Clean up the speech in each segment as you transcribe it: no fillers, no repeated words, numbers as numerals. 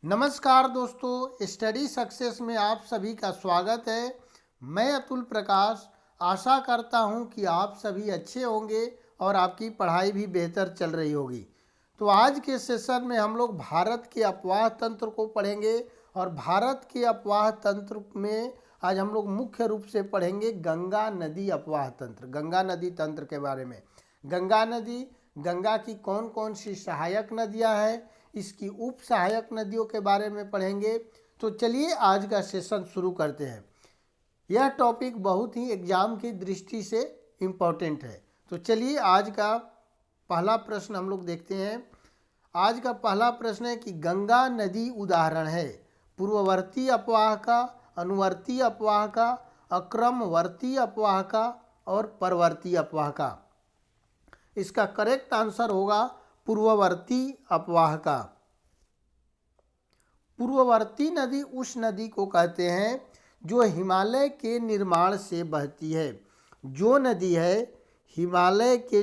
नमस्कार दोस्तों, study success में आप सभी का स्वागत है। मैं अतुल प्रकाश आशा करता हूं कि आप सभी अच्छे होंगे और आपकी पढ़ाई भी बेहतर चल रही होगी। तो आज के सेशन में हम लोग भारत के अपवाह तंत्र को पढ़ेंगे और भारत के अपवाह तंत्र में आज हम लोग मुख्य रूप से पढ़ेंगे गंगा नदी अपवाह तंत्र, गंगा नदी तंत्र के बारे में। गंगा नदी, गंगा की कौन कौन सी सहायक नदियां हैं, इसकी उप सहायक नदियों के बारे में पढ़ेंगे। तो चलिए आज का सेशन शुरू करते हैं। यह टॉपिक बहुत ही एग्जाम की दृष्टि से इम्पोर्टेंट है। तो चलिए आज का पहला प्रश्न हम लोग देखते हैं। आज का पहला प्रश्न है कि गंगा नदी उदाहरण है पूर्ववर्ती अपवाह का, अनुवर्ती अपवाह का, अक्रमवर्ती अपवाह का और परवर्ती अपवाह का। इसका करेक्ट आंसर होगा पूर्ववर्ती अपवाह का। पूर्ववर्ती नदी उस नदी को कहते हैं जो हिमालय के निर्माण से बहती है। जो नदी है हिमालय के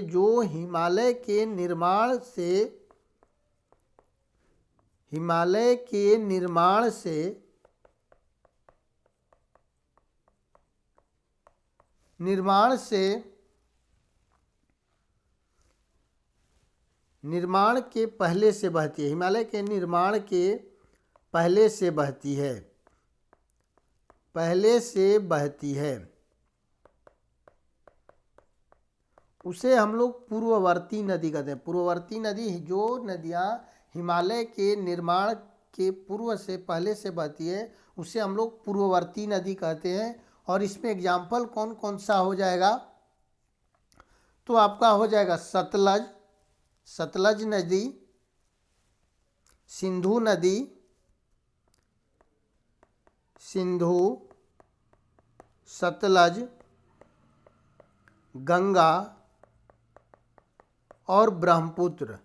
निर्माण के पहले से बहती है, हिमालय के निर्माण के पहले से बहती है, उसे हम लोग पूर्ववर्ती नदी कहते हैं। पूर्ववर्ती नदी जो नदियाँ हिमालय के निर्माण के पूर्व से पहले से बहती है उसे हम लोग पूर्ववर्ती नदी कहते हैं। और इसमें एग्जाम्पल कौन कौन सा हो जाएगा, तो आपका हो जाएगा सतलज नदी, सिंधु नदी, सतलज, गंगा और ब्रह्मपुत्र।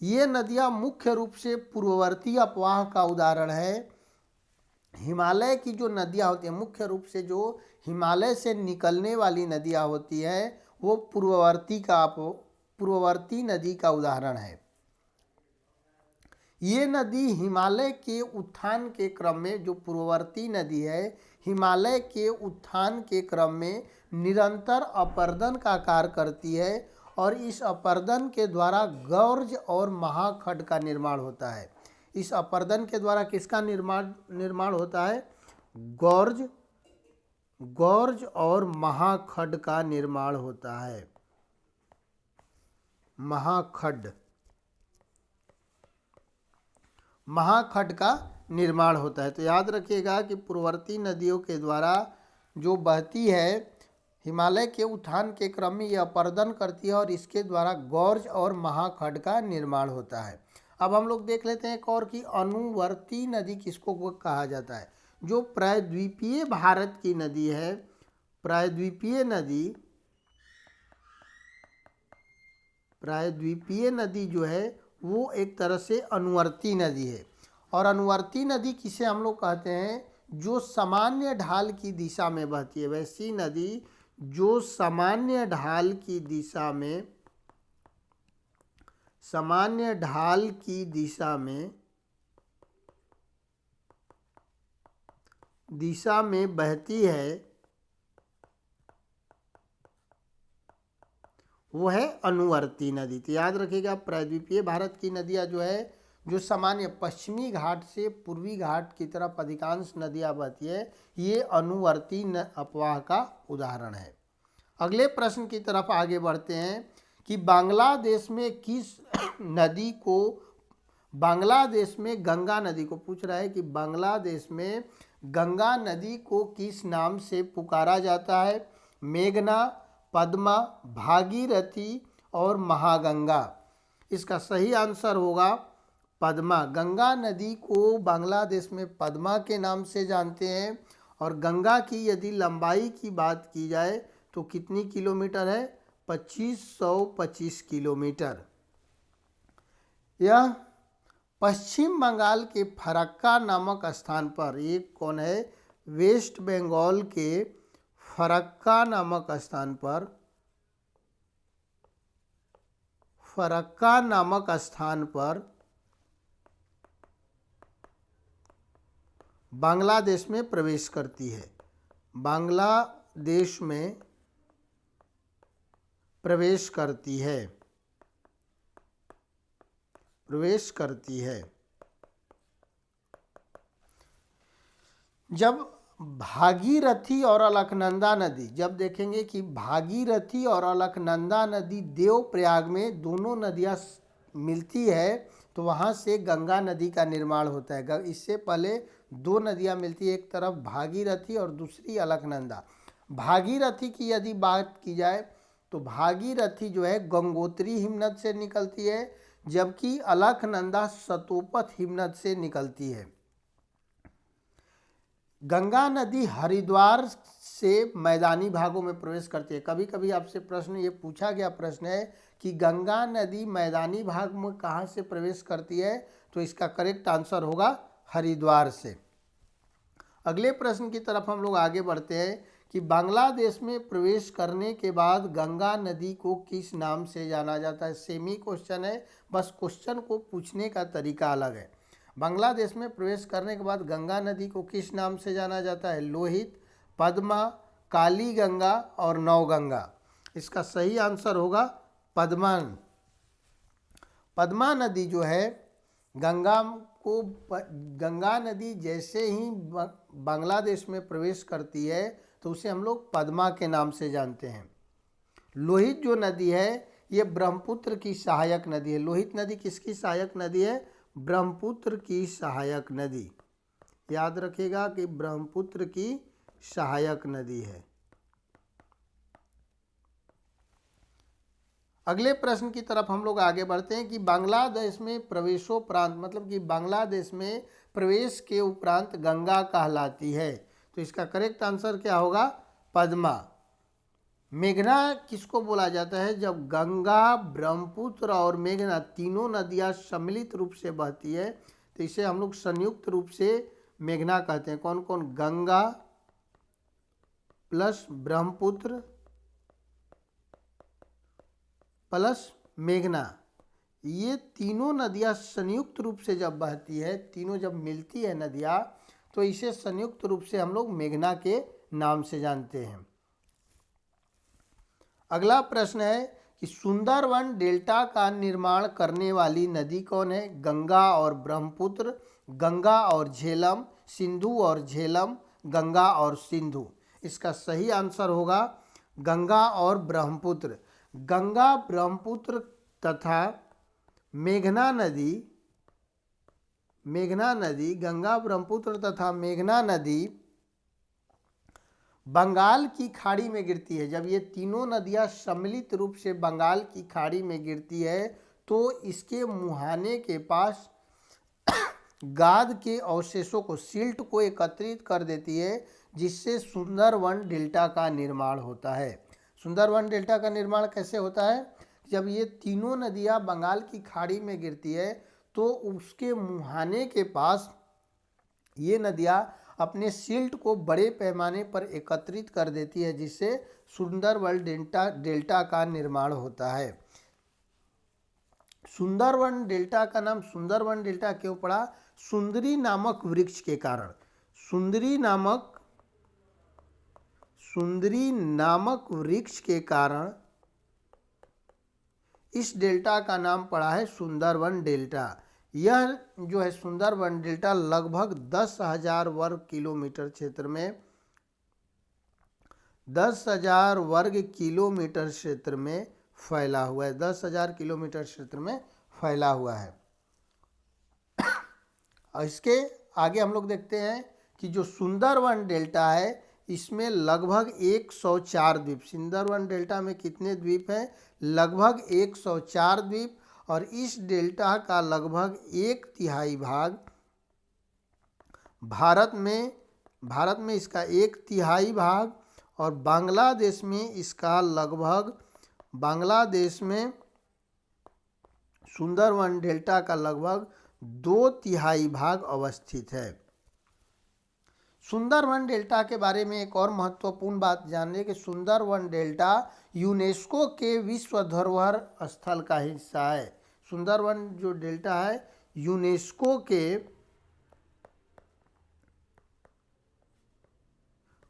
ये नदियां मुख्य रूप से पूर्ववर्ती अपवाह का उदाहरण है। हिमालय की जो नदियां होती हैं, मुख्य रूप से जो हिमालय से निकलने वाली नदियां होती हैं वो पूर्ववर्ती नदी का उदाहरण है। ये नदी हिमालय के उत्थान के क्रम में, जो पूर्ववर्ती नदी है, हिमालय के उत्थान के क्रम में निरंतर अपर्दन का कार्य करती है और इस अपर्दन के द्वारा गौर्ज और महाखड्ड का निर्माण होता है। इस अपर्दन के द्वारा किसका निर्माण होता है? गौर्ज और महाखड्ड का निर्माण होता है। महाखड्ड का निर्माण होता है। तो याद रखिएगा कि पूर्ववर्ती नदियों के द्वारा जो बहती है हिमालय के उत्थान के क्रम में यह अपर्दन करती है और इसके द्वारा गौर्ज और महाखड्ड का निर्माण होता है। अब हम लोग देख लेते हैं एक और कि अनुवर्ती नदी किसको कहा जाता है। जो प्रायद्वीपीय भारत की नदी है, प्रायद्वीपीय नदी जो है वो एक तरह से अनुवर्ती नदी है। और अनुवर्ती नदी किसे हम लोग कहते हैं? जो सामान्य ढाल की दिशा में बहती है। वैसी नदी जो सामान्य ढाल की दिशा में बहती है वो है अनुवर्ती नदी। तो याद रखिएगा प्रायद्वीपीय भारत की नदियाँ जो है जो सामान्य पश्चिमी घाट से पूर्वी घाट की तरफ अधिकांश नदियाँ बहती है, ये अनुवर्ती अपवाह का उदाहरण है। अगले प्रश्न की तरफ आगे बढ़ते हैं कि बांग्लादेश में गंगा नदी को पूछ रहा है कि बांग्लादेश में गंगा नदी को किस नाम से पुकारा जाता है? मेघना, पद्मा, भागीरथी और महागंगा। इसका सही आंसर होगा पद्मा। गंगा नदी को बांग्लादेश में पद्मा के नाम से जानते हैं। और गंगा की यदि लंबाई की बात की जाए तो कितनी किलोमीटर है? 2525 किलोमीटर। यह पश्चिम बंगाल के फरक्का नामक स्थान पर, एक कौन है? वेस्ट बंगाल के फरक्का नामक स्थान पर फरक्का नामक स्थान पर बांग्लादेश में प्रवेश करती है। बांग्लादेश में प्रवेश करती है, प्रवेश करती है। जब भागीरथी और अलकनंदा नदी, जब देखेंगे कि भागीरथी और अलकनंदा नदी देवप्रयाग में दोनों नदियाँ मिलती है, तो वहाँ से गंगा नदी का निर्माण होता है। इससे पहले दो नदियाँ मिलती है, एक तरफ भागीरथी और दूसरी अलकनंदा। भागीरथी की यदि बात की जाए तो भागीरथी जो है गंगोत्री हिमनद से निकलती है, जबकि अलकनंदा सतोपथ हिमनद से निकलती है। गंगा नदी हरिद्वार से मैदानी भागों में प्रवेश करती है। कभी कभी आपसे प्रश्न ये पूछा गया प्रश्न है कि गंगा नदी मैदानी भाग में कहाँ से प्रवेश करती है, तो इसका करेक्ट आंसर होगा हरिद्वार से। अगले प्रश्न की तरफ हम लोग आगे बढ़ते हैं कि बांग्लादेश में प्रवेश करने के बाद गंगा नदी को किस नाम से जाना जाता है। सेमी क्वेश्चन है, बस क्वेश्चन को पूछने का तरीका अलग है। बांग्लादेश में प्रवेश करने के बाद गंगा नदी को किस नाम से जाना जाता है। लोहित, पद्मा, काली गंगा और नवगंगा। इसका सही आंसर होगा पद्मा। पद्मा नदी जो है गंगा नदी जैसे ही बांग्लादेश में प्रवेश करती है तो उसे हम लोग पद्मा के नाम से जानते हैं। लोहित जो नदी है ये ब्रह्मपुत्र की सहायक नदी है। लोहित नदी किसकी सहायक नदी है? ब्रह्मपुत्र की सहायक नदी। याद रखिएगा कि ब्रह्मपुत्र की सहायक नदी है। अगले प्रश्न की तरफ हम लोग आगे बढ़ते हैं कि बांग्लादेश में प्रवेशोपरांत, मतलब कि बांग्लादेश में प्रवेश के उपरांत गंगा कहलाती है, तो इसका करेक्ट आंसर क्या होगा? पद्मा। मेघना किसको बोला जाता है? जब गंगा, ब्रह्मपुत्र और मेघना तीनों नदियां सम्मिलित रूप से बहती है तो इसे हम लोग संयुक्त रूप से मेघना कहते हैं। कौन कौन? गंगा प्लस ब्रह्मपुत्र प्लस मेघना, ये तीनों नदियां संयुक्त रूप से जब बहती है, तीनों जब मिलती है नदियां, तो इसे संयुक्त रूप से हम लोग मेघना के नाम से जानते हैं। अगला प्रश्न है कि सुंदरवन डेल्टा का निर्माण करने वाली नदी कौन है? गंगा और ब्रह्मपुत्र, गंगा और झेलम, सिंधु और झेलम, गंगा और सिंधु। इसका सही आंसर होगा गंगा और ब्रह्मपुत्र। गंगा, ब्रह्मपुत्र तथा मेघना नदी, गंगा, ब्रह्मपुत्र तथा मेघना नदी बंगाल की खाड़ी में गिरती है। जब ये तीनों नदियां सम्मिलित रूप से बंगाल की खाड़ी में गिरती है तो इसके मुहाने के पास गाद के अवशेषों को, सिल्ट को एकत्रित कर देती है, जिससे सुंदरवन डेल्टा का निर्माण होता है। सुंदरवन डेल्टा का निर्माण कैसे होता है? जब ये तीनों नदियां बंगाल की खाड़ी में गिरती है तो उसके मुहाने के पास ये नदियां अपने सिल्ट को बड़े पैमाने पर एकत्रित कर देती है, जिससे सुंदरवन डेल्टा का निर्माण होता है। सुंदरवन डेल्टा का नाम सुंदरवन डेल्टा क्यों पड़ा? सुंदरी नामक वृक्ष के कारण। सुंदरी नामक वृक्ष के कारण इस डेल्टा का नाम पड़ा है सुंदरवन डेल्टा। यह जो है सुंदरवन डेल्टा लगभग 10,000 वर्ग किलोमीटर क्षेत्र में 10,000 वर्ग किलोमीटर क्षेत्र में फैला हुआ है। 10,000 किलोमीटर क्षेत्र में फैला हुआ है। और इसके आगे हम लोग देखते हैं कि जो सुंदरवन डेल्टा है इसमें लगभग 104 द्वीप। सुंदरवन डेल्टा में कितने द्वीप हैं? लगभग 104 द्वीप। और इस डेल्टा का लगभग 1/3 भाग भारत में इसका 1/3 भाग, और बांग्लादेश में इसका लगभग, बांग्लादेश में सुंदरवन डेल्टा का लगभग 2/3 भाग अवस्थित है। सुंदरवन डेल्टा के बारे में एक और महत्वपूर्ण बात जान लें कि सुंदरवन डेल्टा यूनेस्को के विश्व धरोहर स्थल का हिस्सा है। सुंदरवन जो डेल्टा है यूनेस्को के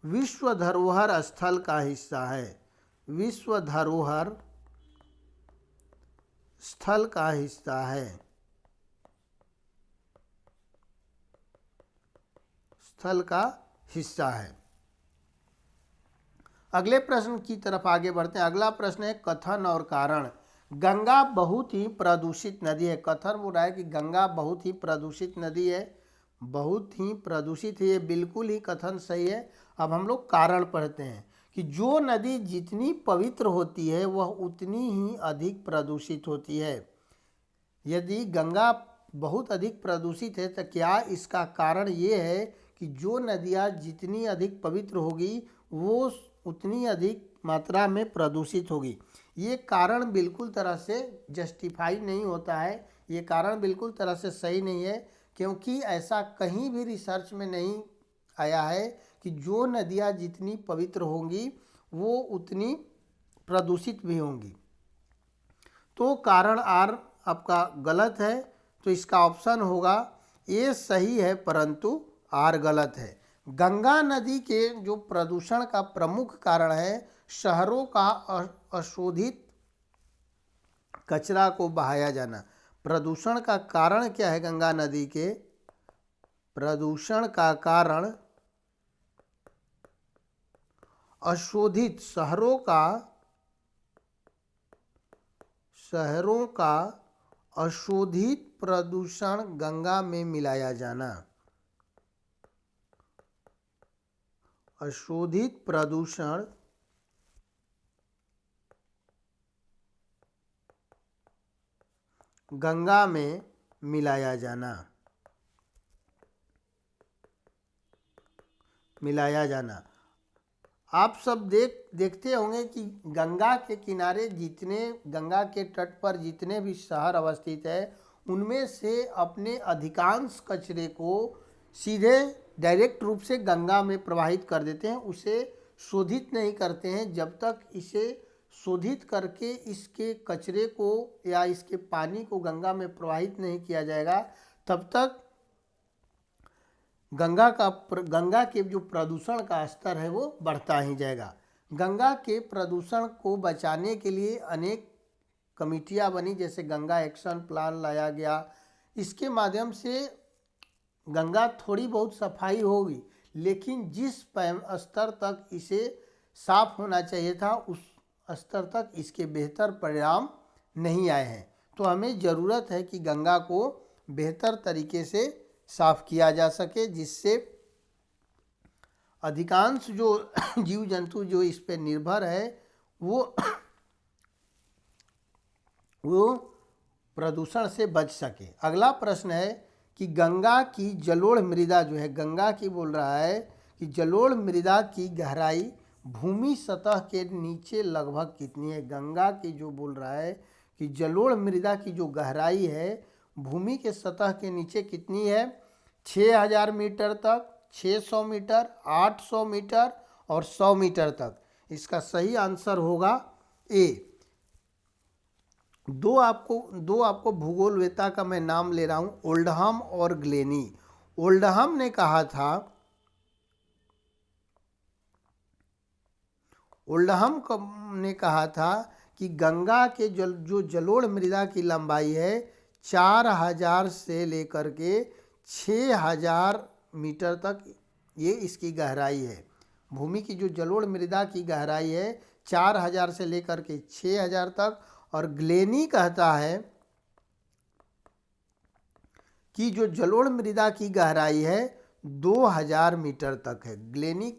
विश्व धरोहर स्थल का हिस्सा है। विश्व धरोहर स्थल का हिस्सा है। स्थल का हिस्सा है। अगले प्रश्न की तरफ आगे बढ़ते हैं। अगला प्रश्न है कथन और कारण। गंगा बहुत ही प्रदूषित नदी है। कथन हो रहा है कि गंगा बहुत ही प्रदूषित नदी है। बहुत ही प्रदूषित है, ये बिल्कुल ही कथन सही है। अब हम लोग कारण पढ़ते हैं कि जो नदी जितनी पवित्र होती है वह उतनी ही अधिक प्रदूषित होती है। यदि गंगा बहुत अधिक प्रदूषित है तो क्या इसका कारण ये है कि जो नदियाँ जितनी अधिक पवित्र होगी वो उतनी अधिक मात्रा में प्रदूषित होगी। ये कारण बिल्कुल तरह से जस्टिफाई नहीं होता है। ये कारण बिल्कुल तरह से सही नहीं है, क्योंकि ऐसा कहीं भी रिसर्च में नहीं आया है कि जो नदियाँ जितनी पवित्र होंगी वो उतनी प्रदूषित भी होंगी। तो कारण आर आपका गलत है, तो इसका ऑप्शन होगा ए सही है परंतु आर गलत है। गंगा नदी के जो प्रदूषण का प्रमुख कारण है शहरों का अशोधित कचरा को बहाया जाना। प्रदूषण का कारण क्या है? गंगा नदी के प्रदूषण का कारण अशोधित शहरों का अशोधित प्रदूषण गंगा में मिलाया जाना। अशोधित प्रदूषण गंगा में मिलाया जाना। आप सब देखते होंगे कि गंगा के किनारे गंगा के तट पर जितने भी शहर अवस्थित है उनमें से अपने अधिकांश कचरे को सीधे डायरेक्ट रूप से गंगा में प्रवाहित कर देते हैं। उसे शोधित नहीं करते हैं। जब तक इसे शोधित करके इसके कचरे को या इसके पानी को गंगा में प्रवाहित नहीं किया जाएगा तब तक गंगा के जो प्रदूषण का स्तर है वो बढ़ता ही जाएगा। गंगा के प्रदूषण को बचाने के लिए अनेक कमिटियां बनी, जैसे गंगा एक्शन प्लान लाया गया। इसके माध्यम से गंगा थोड़ी बहुत सफाई होगी, लेकिन जिस स्तर तक इसे साफ होना चाहिए था उस स्तर तक इसके बेहतर परिणाम नहीं आए हैं। तो हमें ज़रूरत है कि गंगा को बेहतर तरीके से साफ किया जा सके, जिससे अधिकांश जो जीव जंतु जो इस पे निर्भर है वो प्रदूषण से बच सके। अगला प्रश्न है कि गंगा की जलोढ़ मृदा जो है, गंगा की बोल रहा है कि जलोढ़ मृदा की गहराई भूमि सतह के नीचे लगभग कितनी है। गंगा की जो बोल रहा है कि जलोढ़ मृदा की जो गहराई है भूमि के सतह के नीचे कितनी है? 6000 मीटर तक, 600 मीटर, 800 मीटर और 100 मीटर तक। इसका सही आंसर होगा ए। दो आपको भूगोलवेत्ता का मैं नाम ले रहा हूँ, ओल्डहम और ग्लेनी। ओल्डहम ने कहा था कि गंगा के जो जलोढ़ मृदा की लंबाई है 4000 से लेकर के 6000 मीटर तक ये इसकी गहराई है। भूमि की जो जलोढ़ मृदा की गहराई है 4000 से लेकर के 6000 तक। और ग्लेनी कहता है कि जो जलोढ़ मृदा की गहराई है 2000 मीटर तक है। ग्लेनी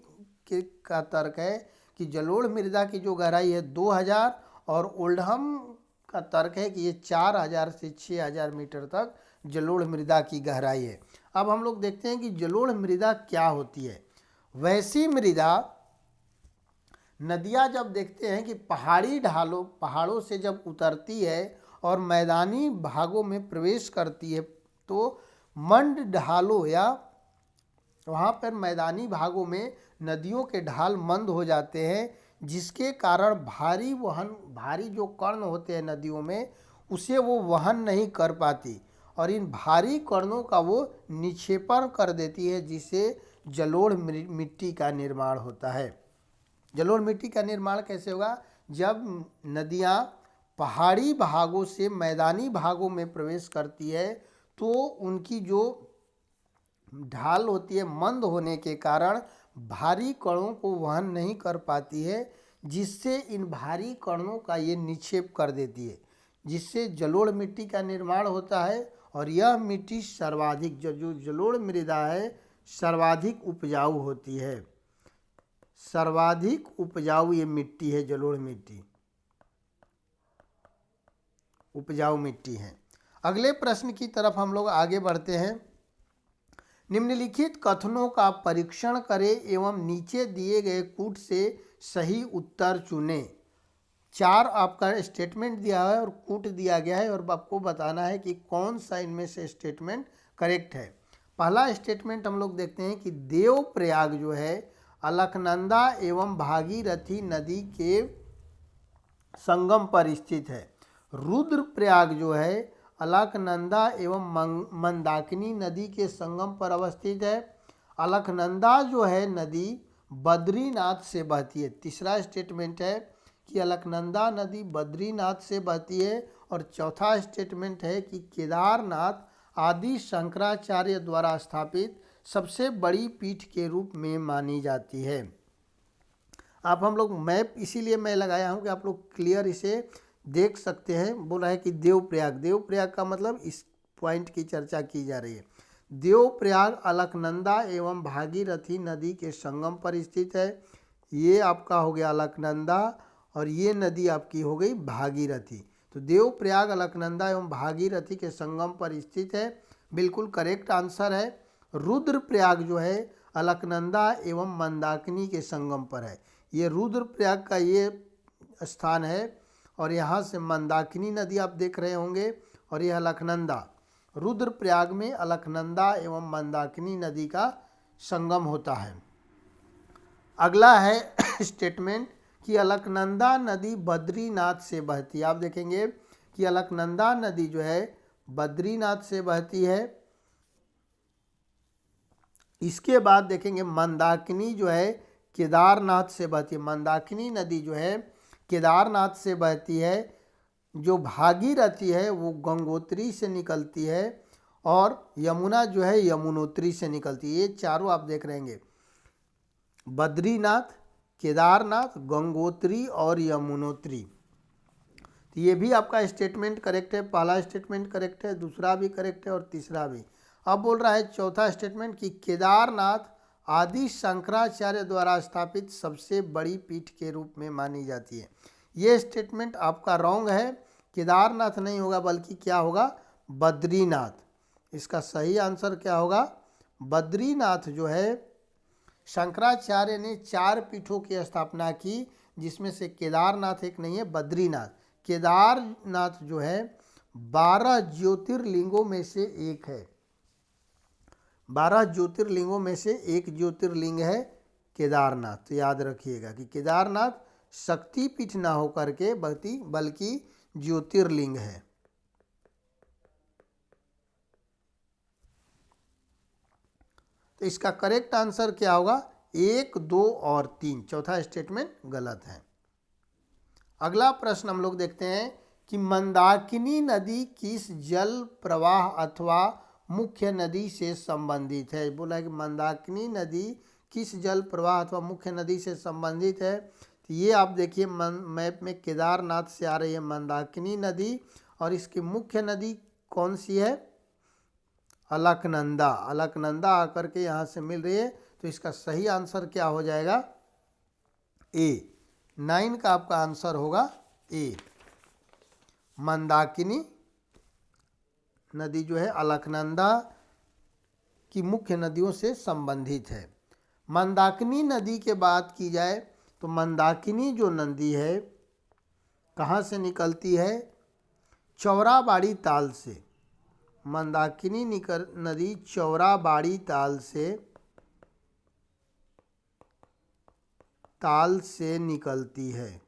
का तर्क है कि जलोढ़ मृदा की जो गहराई है 2000 और ओल्डहम का तर्क है कि ये 4000 से 6000 मीटर तक जलोढ़ मृदा की गहराई है। अब हम लोग देखते हैं कि जलोढ़ मृदा क्या होती है। वैसी मृदा नदियाँ जब देखते हैं कि पहाड़ों से जब उतरती है और मैदानी भागों में प्रवेश करती है तो मंड ढालों या वहाँ पर मैदानी भागों में नदियों के ढाल मंद हो जाते हैं, जिसके कारण भारी जो कर्ण होते हैं नदियों में, उसे वो वहन नहीं कर पाती और इन भारी कणों का वो निक्षेपण कर देती है, जिससे जलोढ़ मिट्टी का निर्माण होता है। जलोढ़ मिट्टी का निर्माण कैसे होगा? जब नदियाँ पहाड़ी भागों से मैदानी भागों में प्रवेश करती है तो उनकी जो ढाल होती है मंद होने के कारण भारी कणों को वहन नहीं कर पाती है, जिससे इन भारी कणों का ये निक्षेप कर देती है, जिससे जलोढ़ मिट्टी का निर्माण होता है। और यह मिट्टी सर्वाधिक जो जलोढ़ मृदा है सर्वाधिक उपजाऊ होती है। सर्वाधिक उपजाऊ ये मिट्टी है, जलोढ़ मिट्टी उपजाऊ मिट्टी है। अगले प्रश्न की तरफ हम लोग आगे बढ़ते हैं। निम्नलिखित कथनों का परीक्षण करें एवं नीचे दिए गए कूट से सही उत्तर चुनें। 4 आपका स्टेटमेंट दिया है और कूट दिया गया है और आपको बताना है कि कौन सा इनमें से स्टेटमेंट करेक्ट है। पहला स्टेटमेंट हम लोग देखते हैं कि देवप्रयाग जो है अलकनंदा एवं भागीरथी नदी के संगम पर स्थित है। रुद्रप्रयाग जो है अलकनंदा एवं मंदाकिनी नदी के संगम पर अवस्थित है। अलकनंदा जो है नदी बद्रीनाथ से बहती है। तीसरा स्टेटमेंट है कि अलकनंदा नदी बद्रीनाथ से बहती है। और चौथा स्टेटमेंट है कि केदारनाथ आदि शंकराचार्य द्वारा स्थापित सबसे बड़ी पीठ के रूप में मानी जाती है। आप हम लोग मैप इसीलिए मैं लगाया हूँ कि आप लोग क्लियर इसे देख सकते हैं। बोला है कि देवप्रयाग का मतलब इस पॉइंट की चर्चा की जा रही है। देवप्रयाग अलकनंदा एवं भागीरथी नदी के संगम पर स्थित है। ये आपका हो गया अलकनंदा और ये नदी आपकी हो गई भागीरथी। तो देवप्रयाग अलकनंदा एवं भागीरथी के संगम पर स्थित है, बिल्कुल करेक्ट आंसर है। रुद्रप्रयाग जो है अलकनंदा एवं मंदाकिनी के संगम पर है। ये रुद्रप्रयाग का ये स्थान है और यहाँ से मंदाकिनी नदी आप देख रहे होंगे और यह अलकनंदा। रुद्रप्रयाग में अलकनंदा एवं मंदाकिनी नदी का संगम होता है। अगला है स्टेटमेंट कि अलकनंदा नदी बद्रीनाथ से बहती है। आप देखेंगे कि अलकनंदा नदी जो है बद्रीनाथ से बहती है। इसके बाद देखेंगे मंदाकिनी जो है केदारनाथ से बहती है। मंदाकिनी नदी जो है केदारनाथ से बहती है। जो भागीरथी है वो गंगोत्री से निकलती है और यमुना जो है यमुनोत्री से निकलती है। ये चारों आप देख रहे हैं, बद्रीनाथ, केदारनाथ, गंगोत्री और यमुनोत्री। तो ये भी आपका स्टेटमेंट करेक्ट है। पहला स्टेटमेंट करेक्ट है, दूसरा भी करेक्ट है और तीसरा भी। अब बोल रहा है चौथा स्टेटमेंट कि केदारनाथ आदि शंकराचार्य द्वारा स्थापित सबसे बड़ी पीठ के रूप में मानी जाती है। ये स्टेटमेंट आपका रॉन्ग है। केदारनाथ नहीं होगा बल्कि क्या होगा? बद्रीनाथ। इसका सही आंसर क्या होगा? बद्रीनाथ जो है शंकराचार्य ने 4 पीठों की स्थापना की, जिसमें से केदारनाथ एक नहीं है, बद्रीनाथ। केदारनाथ जो है 12 ज्योतिर्लिंगों में से एक है। 12 ज्योतिर्लिंगों में से एक ज्योतिर्लिंग है केदारनाथ। तो याद रखिएगा कि केदारनाथ शक्तिपीठ ना होकर के बल्कि ज्योतिर्लिंग है। तो इसका करेक्ट आंसर क्या होगा? 1, 2 और 3। चौथा स्टेटमेंट गलत है। अगला प्रश्न हम लोग देखते हैं कि मंदाकिनी नदी किस जल प्रवाह अथवा मुख्य नदी से संबंधित है। बोला है कि मंदाकिनी नदी किस जल प्रवाह अथवा मुख्य नदी से संबंधित है। तो ये आप देखिए मैप में केदारनाथ से आ रही है मंदाकिनी नदी और इसकी मुख्य नदी कौन सी है? अलकनंदा। अलकनंदा आकर के यहाँ से मिल रही है। तो इसका सही आंसर क्या हो जाएगा? ए। 9 का आपका आंसर होगा ए। मंदाकिनी नदी जो है अलकनंदा की मुख्य नदियों से संबंधित है। मंदाकिनी नदी के बात की जाए तो मंदाकिनी जो नदी है कहाँ से निकलती है? चौराबाड़ी ताल से। मंदाकिनी नदी चौराबाड़ी ताल से ताल से निकलती है।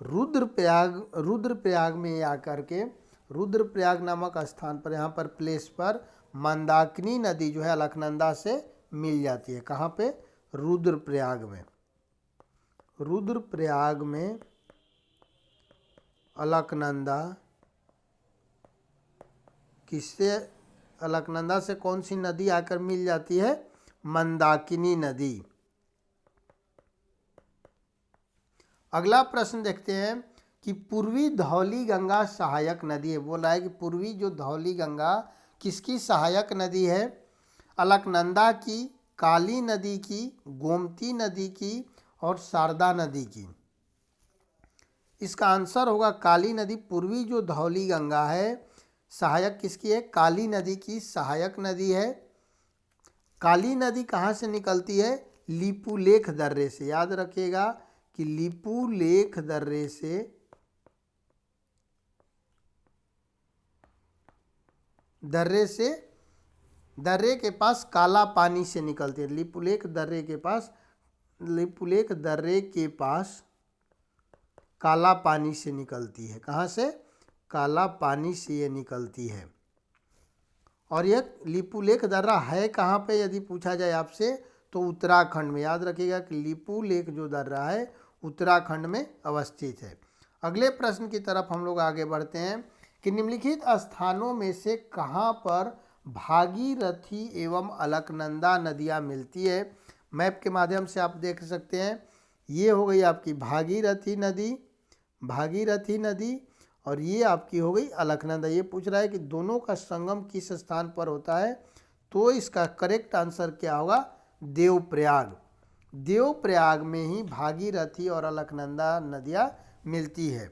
रुद्रप्रयाग में आकर के रुद्रप्रयाग नामक स्थान पर, यहाँ पर प्लेस पर मंदाकिनी नदी जो है अलकनंदा से मिल जाती है। कहाँ पे? रुद्रप्रयाग में। रुद्रप्रयाग में अलकनंदा किससे, अलकनंदा से कौन सी नदी आकर मिल जाती है? मंदाकिनी नदी। अगला प्रश्न देखते हैं कि पूर्वी धौली गंगा सहायक नदी है। बोल रहा है कि पूर्वी जो धौली गंगा किसकी सहायक नदी है? अलकनंदा की, काली नदी की, गोमती नदी की और शारदा नदी की। इसका आंसर होगा काली नदी। पूर्वी जो धौली गंगा है सहायक किसकी है? काली नदी की सहायक नदी है। काली नदी कहाँ से निकलती है? लिपुलेख दर्रे से। याद रखिएगा कि लिपुलेख दर्रे से दर्रे के पास काला पानी से निकलती है। लिपुलेख दर्रे के पास काला पानी से निकलती है। कहाँ से? काला पानी से ये निकलती है। और ये लिपुलेख दर्रा है कहाँ पे यदि पूछा जाए आपसे तो उत्तराखंड में। याद रखिएगा कि लिपुलेख जो दर्रा है उत्तराखंड में अवस्थित है। अगले प्रश्न की तरफ हम लोग आगे बढ़ते हैं कि निम्नलिखित स्थानों में से कहाँ पर भागीरथी एवं अलकनंदा नदियाँ मिलती है? मैप के माध्यम से आप देख सकते हैं। ये हो गई आपकी भागीरथी नदी और ये आपकी हो गई अलकनंदा। ये पूछ रहा है कि दोनों का संगम किस स्थान पर होता है, तो इसका करेक्ट आंसर क्या होगा? देवप्रयाग। देवप्रयाग में ही भागीरथी और अलकनंदा नदियाँ मिलती है।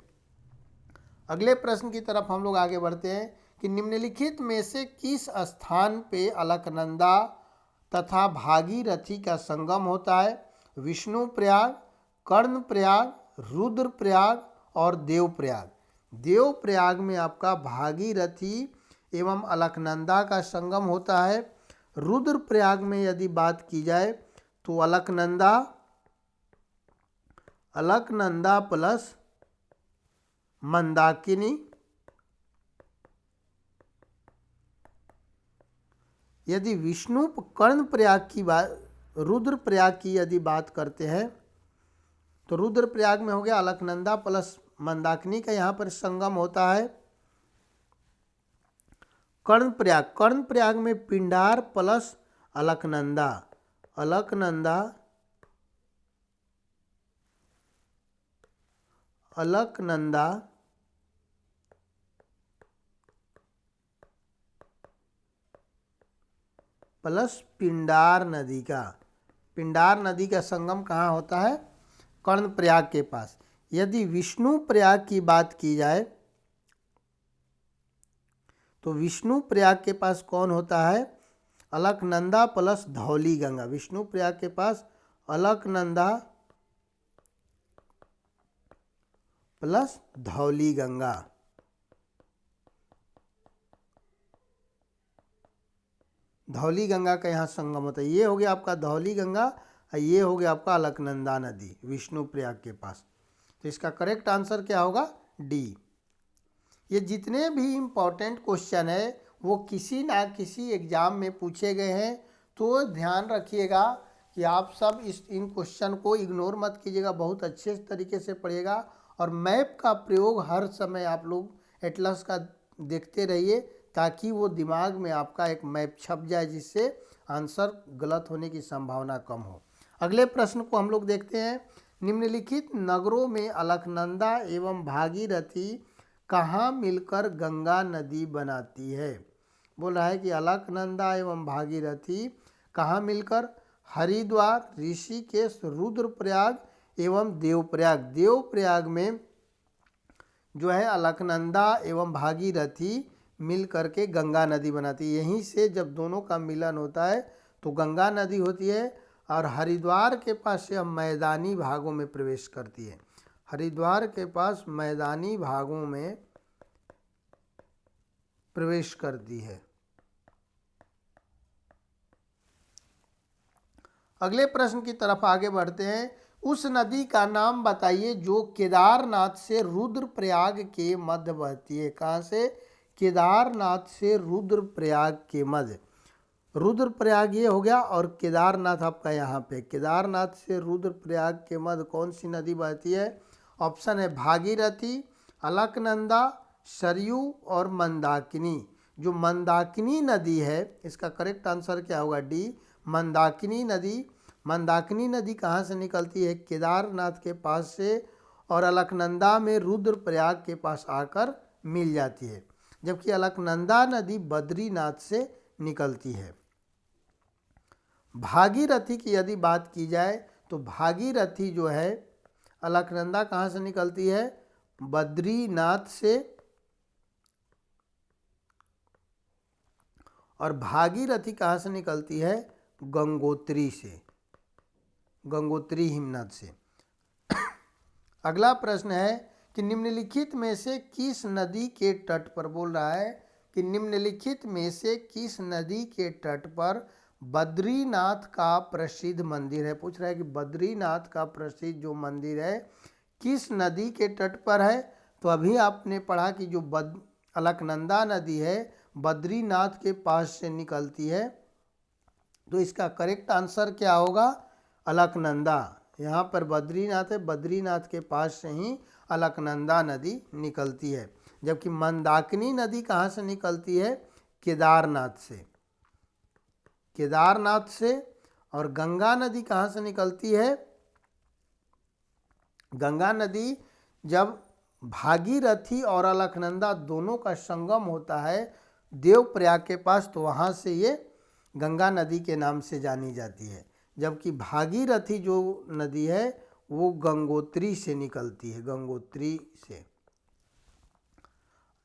अगले प्रश्न की तरफ हम लोग आगे बढ़ते हैं कि निम्नलिखित में से किस स्थान पे अलकनंदा तथा भागीरथी का संगम होता है? विष्णुप्रयाग, कर्णप्रयाग, रुद्रप्रयाग और देवप्रयाग। देवप्रयाग में आपका भागीरथी एवं अलकनंदा का संगम होता है। रुद्रप्रयाग में यदि बात की जाए तो अलकनंदा प्लस मंदाकिनी। यदि विष्णु कर्णप्रयाग की बात, रुद्रप्रयाग की यदि बात करते हैं तो रुद्रप्रयाग में हो गया अलकनंदा प्लस मंदाकिनी का यहाँ पर संगम होता है। कर्णप्रयाग में पिंडार प्लस अलकनंदा प्लस पिंडार नदी का संगम कहाँ होता है? कर्णप्रयाग के पास। यदि विष्णुप्रयाग की बात की जाए तो विष्णुप्रयाग के पास कौन होता है? अलकनंदा प्लस धौली गंगा। विष्णुप्रयाग के पास अलकनंदा प्लस धौली गंगा। धौली गंगा का यहाँ संगम होता है। ये हो गया आपका धौली गंगा और ये हो गया आपका अलकनंदा नदी विष्णुप्रयाग के पास। तो इसका करेक्ट आंसर क्या होगा? डी। ये जितने भी इम्पोर्टेंट क्वेश्चन है वो किसी ना किसी एग्ज़ाम में पूछे गए हैं, तो ध्यान रखिएगा कि आप सब इन क्वेश्चन को इग्नोर मत कीजिएगा, बहुत अच्छे तरीके से पढ़िएगा। और मैप का प्रयोग हर समय आप लोग एटलस का देखते रहिए ताकि वो दिमाग में आपका एक मैप छप जाए, जिससे आंसर गलत होने की संभावना कम हो। अगले प्रश्न को हम लोग देखते हैं। निम्नलिखित नगरों में अलकनंदा एवं भागीरथी कहाँ मिलकर गंगा नदी बनाती है? बोल रहा है कि अलकनंदा एवं भागीरथी कहाँ मिलकर? हरिद्वार, ऋषिकेश, रुद्रप्रयाग एवं देवप्रयाग। देवप्रयाग में जो है अलकनंदा एवं भागीरथी मिल करके गंगा नदी बनाती है। यहीं से जब दोनों का मिलन होता है तो गंगा नदी होती है और हरिद्वार के पास से मैदानी भागों में प्रवेश करती है। हरिद्वार के पास मैदानी भागों में प्रवेश करती है। अगले प्रश्न की तरफ आगे बढ़ते हैं। उस नदी का नाम बताइए जो केदारनाथ से रुद्रप्रयाग के मध्य बहती है। कहाँ से? केदारनाथ से रुद्रप्रयाग के मध्य। रुद्रप्रयाग ये हो गया और केदारनाथ आपका यहाँ पे। केदारनाथ से रुद्रप्रयाग के मध्य कौन सी नदी बहती है? ऑप्शन है भागीरथी, अलकनंदा, सरयू और मंदाकिनी। जो मंदाकिनी नदी है इसका करेक्ट आंसर क्या होगा? डी, मंदाकिनी नदी। मंदाकिनी नदी कहाँ से निकलती है? केदारनाथ के पास से और अलकनंदा में रुद्रप्रयाग के पास आकर मिल जाती है, जबकि अलकनंदा नदी बद्रीनाथ से निकलती है। भागीरथी की यदि बात की जाए तो भागीरथी जो है अलकनंदा कहाँ से निकलती है? बद्रीनाथ से। और भागीरथी कहाँ से निकलती है? गंगोत्री से, गंगोत्री हिमनद से। अगला प्रश्न है कि निम्नलिखित में से किस नदी के तट पर, बोल रहा है कि निम्नलिखित में से किस नदी के तट पर बद्रीनाथ का प्रसिद्ध मंदिर है। पूछ रहा है कि बद्रीनाथ का प्रसिद्ध जो मंदिर है किस नदी के तट पर है। तो अभी आपने पढ़ा कि जो अलकनंदा नदी है बद्रीनाथ के पास से निकलती है, तो इसका करेक्ट आंसर क्या होगा? अलकनंदा। यहाँ पर बद्रीनाथ है, बद्रीनाथ के पास से ही अलकनंदा नदी निकलती है। जबकि मंदाकिनी नदी कहाँ से निकलती है? केदारनाथ से, केदारनाथ से। और गंगा नदी कहाँ से निकलती है? गंगा नदी जब भागीरथी और अलकनंदा दोनों का संगम होता है देवप्रयाग के पास, तो वहाँ से ये गंगा नदी के नाम से जानी जाती है। जबकि भागीरथी जो नदी है वो गंगोत्री से निकलती है, गंगोत्री से।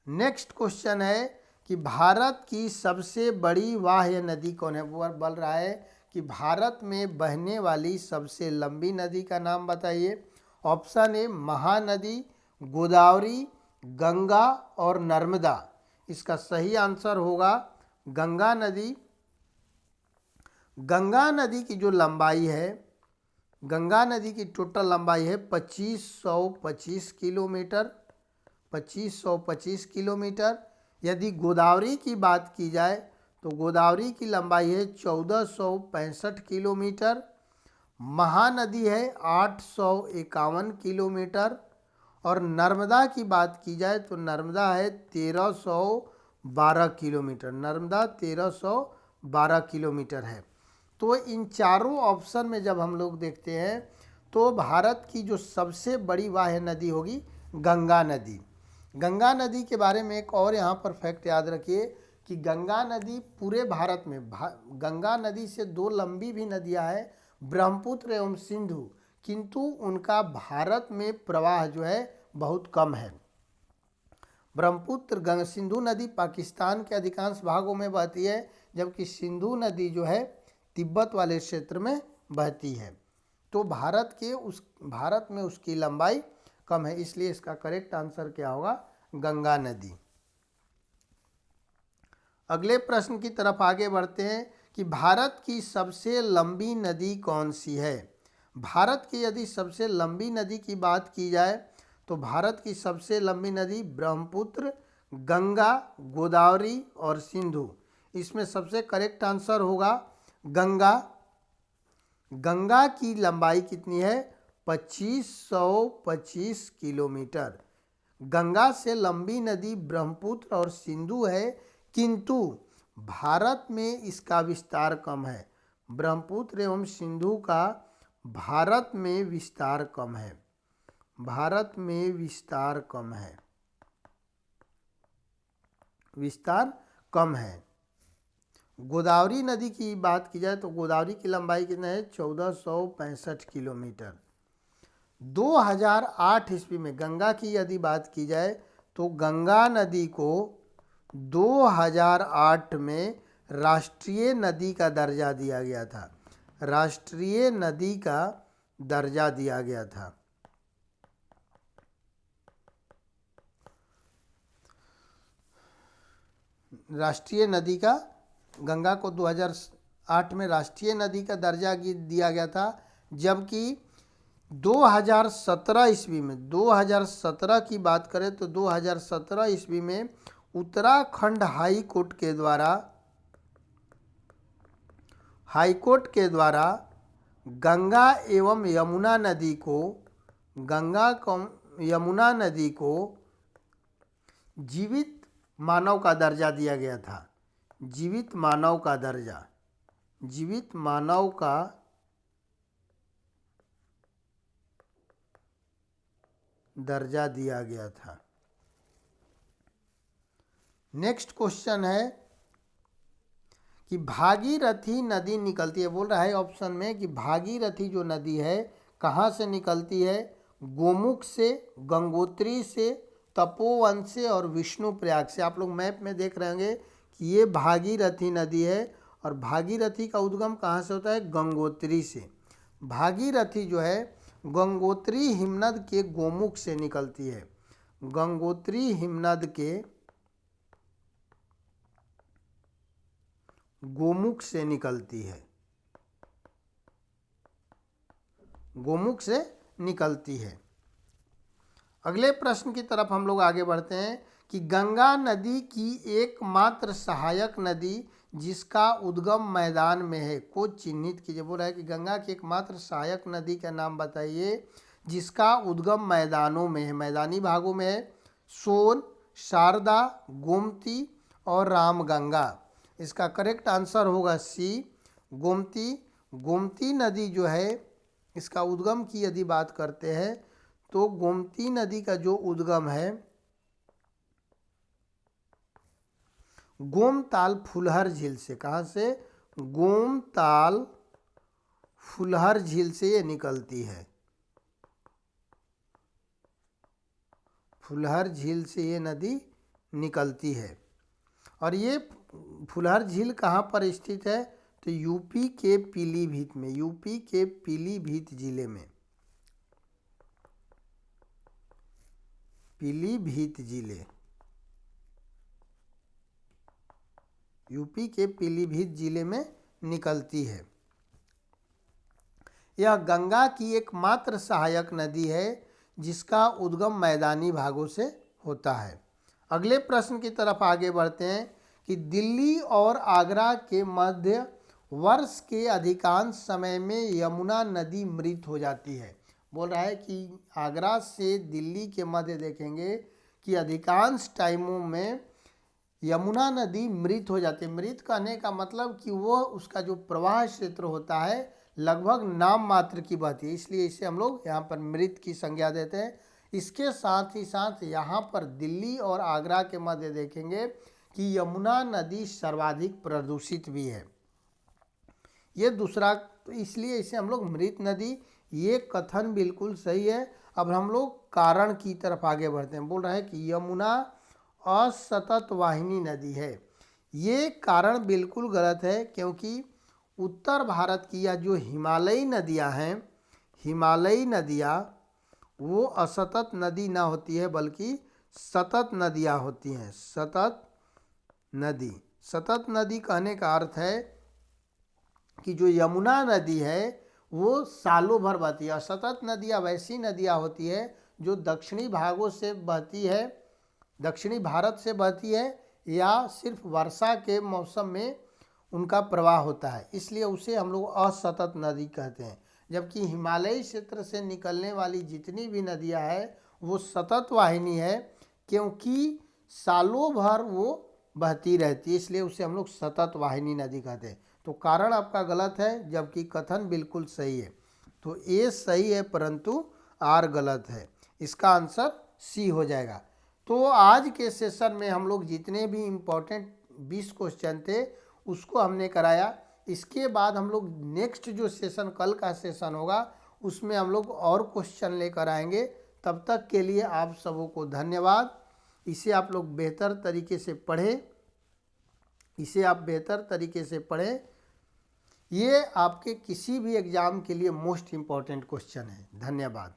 नेक्स्ट क्वेश्चन है कि भारत की सबसे बड़ी बाह्य नदी कौन है। वो बोल रहा है कि भारत में बहने वाली सबसे लंबी नदी का नाम बताइए। ऑप्शन ए महानदी, गोदावरी, गंगा और नर्मदा। इसका सही आंसर होगा गंगा नदी। गंगा नदी की जो लंबाई है, गंगा नदी की टोटल लंबाई है 2525 किलोमीटर, 2525 किलोमीटर। यदि गोदावरी की बात की जाए तो गोदावरी की लंबाई है 1465 किलोमीटर। महानदी है 851 किलोमीटर। और नर्मदा की बात की जाए तो नर्मदा है 1312 किलोमीटर, नर्मदा 1312 किलोमीटर है। तो इन चारों ऑप्शन में जब हम लोग देखते हैं तो भारत की जो सबसे बड़ी वाह्य नदी होगी गंगा नदी। गंगा नदी के बारे में एक और यहाँ पर फैक्ट याद रखिए कि गंगा नदी पूरे भारत में, गंगा नदी से दो लंबी भी नदियाँ हैं, ब्रह्मपुत्र एवं सिंधु, किंतु उनका भारत में प्रवाह जो है बहुत कम है। ब्रह्मपुत्र सिंधु नदी पाकिस्तान के अधिकांश भागों में बहती है, जबकि सिंधु नदी जो है तिब्बत वाले क्षेत्र में बहती है। तो भारत में उसकी लंबाई कम है, इसलिए इसका करेक्ट आंसर क्या होगा? गंगा नदी। अगले प्रश्न की तरफ आगे बढ़ते हैं कि भारत की सबसे लंबी नदी कौन सी है। भारत की यदि सबसे लंबी नदी की बात की जाए तो भारत की सबसे लंबी नदी ब्रह्मपुत्र, गंगा, गोदावरी और सिंधु। इसमें सबसे करेक्ट आंसर होगा गंगा। गंगा की लंबाई कितनी है? 2525 किलोमीटर। गंगा से लंबी नदी ब्रह्मपुत्र और सिंधु है, किंतु भारत में इसका विस्तार कम है। ब्रह्मपुत्र एवं सिंधु का भारत में विस्तार कम है, भारत में विस्तार कम है, विस्तार कम है। गोदावरी नदी की बात की जाए तो गोदावरी की लंबाई कितना है? 1465 किलोमीटर। 2008 ईस्वी में गंगा की यदि बात की जाए तो गंगा नदी को 2008 में राष्ट्रीय नदी का दर्जा दिया गया था, राष्ट्रीय नदी का दर्जा दिया गया था। राष्ट्रीय नदी का, गंगा को 2008 में राष्ट्रीय नदी का दर्जा दिया गया था, जबकि 2017 ईस्वी में, 2017 की बात करें तो 2017 ईस्वी में उत्तराखंड हाई कोर्ट के द्वारा गंगा एवं यमुना नदी को जीवित मानव का दर्जा दिया गया था। जीवित मानव का दर्जा दिया गया था। नेक्स्ट क्वेश्चन है कि भागीरथी नदी निकलती है, बोल रहा है ऑप्शन में कि भागीरथी जो नदी है कहाँ से निकलती है? गोमुख से, गंगोत्री से, तपोवन से और विष्णुप्रयाग से। आप लोग मैप में देख रहे होंगे कि ये भागीरथी नदी है और भागीरथी का उद्गम कहाँ से होता है? गंगोत्री से। भागीरथी जो है गंगोत्री हिमनद के गोमुख से निकलती है। गंगोत्री हिमनद के गोमुख से निकलती है, गोमुख से निकलती है। अगले प्रश्न की तरफ हम लोग आगे बढ़ते हैं कि गंगा नदी की एकमात्र सहायक नदी जिसका उद्गम मैदान में है को चिन्हित कीजिए। बोल रहा है कि गंगा की एकमात्र सहायक नदी का नाम बताइए जिसका उद्गम मैदानों में है, मैदानी भागों में है। सोन, शारदा, गोमती और रामगंगा। इसका करेक्ट आंसर होगा सी, गोमती। गोमती नदी जो है इसका उद्गम की यदि बात करते हैं तो गोमती नदी का जो उद्गम है गोमताल फुलहर झील से। कहाँ से? गोमताल फुलहर झील से ये निकलती है। फुलहर झील से ये नदी निकलती है। और ये फुलहर झील कहाँ पर स्थित है? तो यूपी के पीलीभीत में, यूपी के पीलीभीत जिले में। पीलीभीत जिले, यूपी के पीलीभीत जिले में निकलती है। यह गंगा की एकमात्र सहायक नदी है जिसका उद्गम मैदानी भागों से होता है। अगले प्रश्न की तरफ आगे बढ़ते हैं कि दिल्ली और आगरा के मध्य वर्ष के अधिकांश समय में यमुना नदी मृत हो जाती है। बोल रहा है कि आगरा से दिल्ली के मध्य देखेंगे कि अधिकांश टाइमों में यमुना नदी मृत हो जाती है। मृत कहने का मतलब कि वो उसका जो प्रवाह क्षेत्र होता है लगभग नाम मात्र की बहती है, इसलिए इसे हम लोग यहाँ पर मृत की संज्ञा देते हैं। इसके साथ ही साथ यहाँ पर दिल्ली और आगरा के मध्य देखेंगे कि यमुना नदी सर्वाधिक प्रदूषित भी है। ये दूसरा, तो इसलिए इसे हम लोग मृत नदी, ये कथन बिल्कुल सही है। अब हम लोग कारण की तरफ आगे बढ़ते हैं। बोल रहा है कि यमुना असतत वाहिनी नदी है। ये कारण बिल्कुल गलत है, क्योंकि उत्तर भारत की या जो हिमालयी नदियां हैं, हिमालयी नदियां वो असतत नदी ना होती है बल्कि सतत नदियां होती हैं। सतत नदी, सतत नदी कहने का अर्थ है कि जो यमुना नदी है वो सालों भर बहती है। असतत नदियाँ वैसी नदियाँ होती है जो दक्षिणी भागों से बहती है, दक्षिणी भारत से बहती है या सिर्फ वर्षा के मौसम में उनका प्रवाह होता है, इसलिए उसे हम लोग असतत नदी कहते हैं। जबकि हिमालयी क्षेत्र से निकलने वाली जितनी भी नदियाँ हैं वो सतत वाहिनी है, क्योंकि सालों भर वो बहती रहती है, इसलिए उसे हम लोग सतत वाहिनी नदी कहते हैं। तो कारण आपका गलत है, जबकि कथन बिल्कुल सही है। तो ए सही है परंतु आर गलत है। इसका आंसर सी हो जाएगा। तो आज के सेशन में हम लोग जितने भी इम्पोर्टेंट 20 क्वेश्चन थे उसको हमने कराया। इसके बाद हम लोग नेक्स्ट जो सेशन, कल का सेशन होगा, उसमें हम लोग और क्वेश्चन लेकर आएंगे। तब तक के लिए आप सबों को धन्यवाद। इसे आप लोग बेहतर तरीके से पढ़ें, इसे आप बेहतर तरीके से पढ़ें। ये आपके किसी भी एग्ज़ाम के लिए मोस्ट इम्पॉर्टेंट क्वेश्चन है। धन्यवाद।